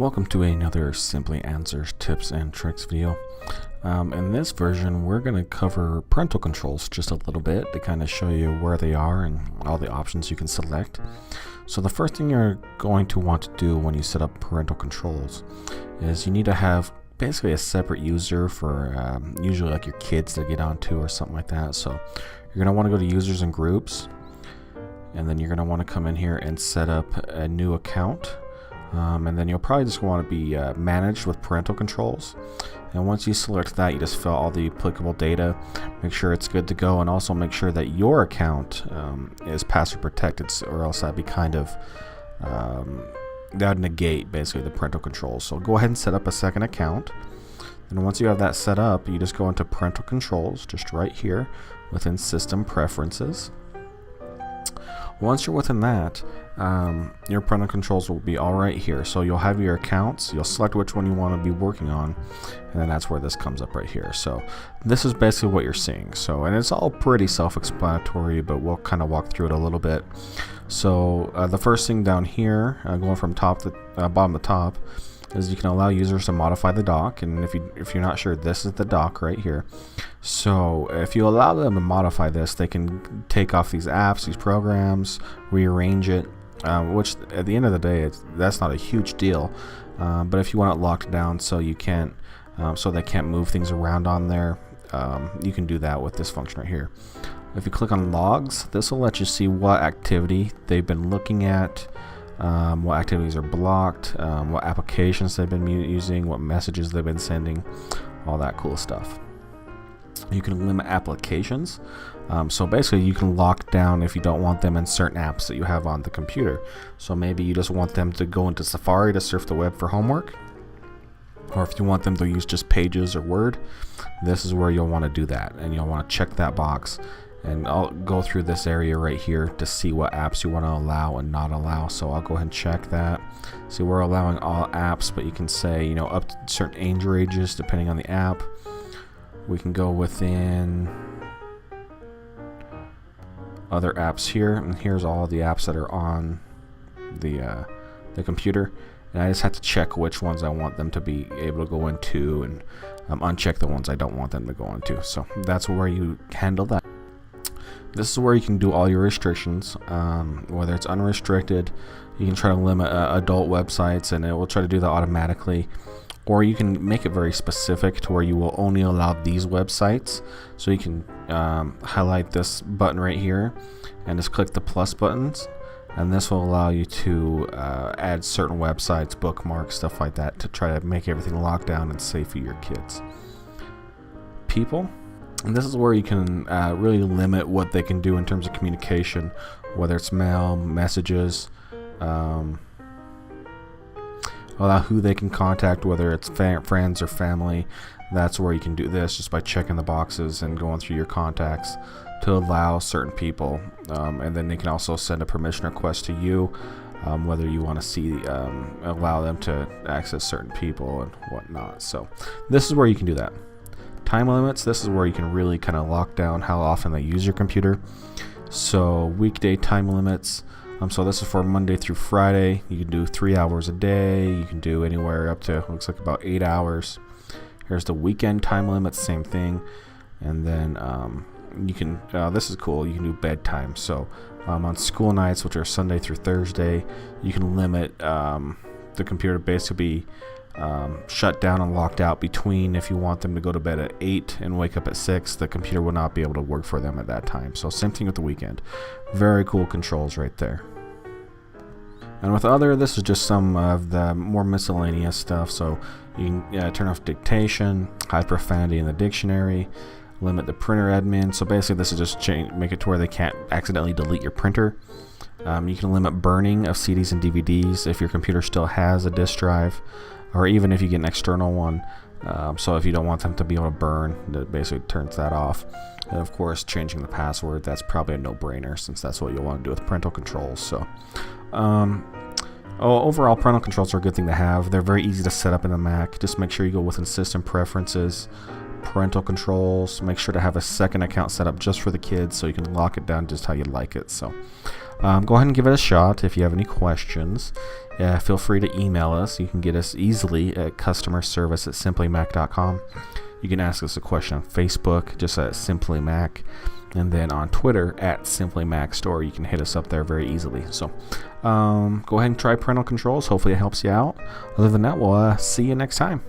Welcome to another Simply Answers Tips and Tricks video. In this version, we're going to cover parental controls just a little bit to kind of show you where they are and all the options you can select. So the first thing you're going to want to do when you set up parental controls is you need to have basically a separate user for usually like your kids to get onto or something like that. So you're going to want to go to users and groups, and then you're going to want to come in here and set up a new account. And then you'll probably just want to be managed with parental controls. And once you select that, you just fill all the applicable data, make sure it's good to go, and also make sure that your account is password protected, or else that'd be kind of that would negate basically the parental controls. So go ahead and set up a second account. And once you have that set up, you just go into parental controls, just right here within system preferences. Once you're within that, your parental controls will be all right here. So you'll have your accounts, you'll select which one you want to be working on, and then that's where this comes up right here. So this is basically what you're seeing. So, and it's all pretty self-explanatory, but we'll kind of walk through it a little bit. So the first thing down here, going from top to bottom to top, is you can allow users to modify the dock. And if you're not sure, this is the dock right here. So if you allow them to modify this, they can take off these apps, these programs, rearrange it, which at the end of the day, that's not a huge deal. But if you want it locked down so you can't, so they can't move things around on there, you can do that with this function right here. If you click on logs, this will let you see what activity they've been looking at, what activities are blocked, what applications they've been using, what messages they've been sending, all that cool stuff. You can limit applications. So basically you can lock down if you don't want them in certain apps that you have on the computer. So maybe you just want them to go into Safari to surf the web for homework, or if you want them to use just Pages or Word, this is where you'll want to do that, and you'll want to check that box. And I'll go through this area right here to see what apps you want to allow and not allow. So I'll go ahead and check that. See, we're allowing all apps, but you can say, you know, up to certain age ranges depending on the app. We can go within other apps here, and here's all the apps that are on the computer. And I just have to check which ones I want them to be able to go into, and uncheck the ones I don't want them to go into. So that's where you handle that. This is where you can do all your restrictions, whether it's unrestricted. You can try to limit adult websites, and it will try to do that automatically. Or you can make it very specific to where you will only allow these websites. So you can highlight this button right here and just click the plus buttons, and this will allow you to add certain websites, bookmarks, stuff like that, to try to make everything locked down and safe for your kids. People. And this is where you can really limit what they can do in terms of communication, whether it's mail, messages, allow who they can contact, whether it's friends or family. That's where you can do this just by checking the boxes and going through your contacts to allow certain people, and then they can also send a permission request to you, whether you want to see allow them to access certain people and whatnot. So this is where you can do that. Time limits, this is where you can really kind of lock down how often they use your computer. So weekday time limits, so this is for Monday through Friday. You can do 3 hours a day. You can do anywhere up to, looks like about 8 hours. Here's the weekend time limits, same thing. And then you can, this is cool, you can do bedtime. So on school nights, which are Sunday through Thursday, you can limit the computer basically shut down and locked out between. If you want them to go to bed at 8 and wake up at 6, the computer will not be able to work for them at that time. So same thing with the weekend. Very cool controls right there. And with other, this is just some of the more miscellaneous stuff. So you can turn off dictation, hide profanity in the dictionary, limit the printer admin. So basically this is just make it to where they can't accidentally delete your printer. You can limit burning of CDs and DVDs if your computer still has a disk drive, or even if you get an external one. So if you don't want them to be able to burn, it basically turns that off. And of course, changing the password, that's probably a no-brainer, since that's what you'll want to do with parental controls. So overall, parental controls are a good thing to have. They're very easy to set up in the Mac. Just make sure you go within system preferences, parental controls. Make sure to have a second account set up just for the kids, so you can lock it down just how you like it. So Go ahead and give it a shot. If you have any questions, feel free to email us. You can get us easily at customerservice@simplymac.com. You can ask us a question on Facebook, just at Simply Mac, and then on Twitter at Simply Mac Store. You can hit us up there very easily. So go ahead and try Parental Controls. Hopefully it helps you out. Other than that, we'll see you next time.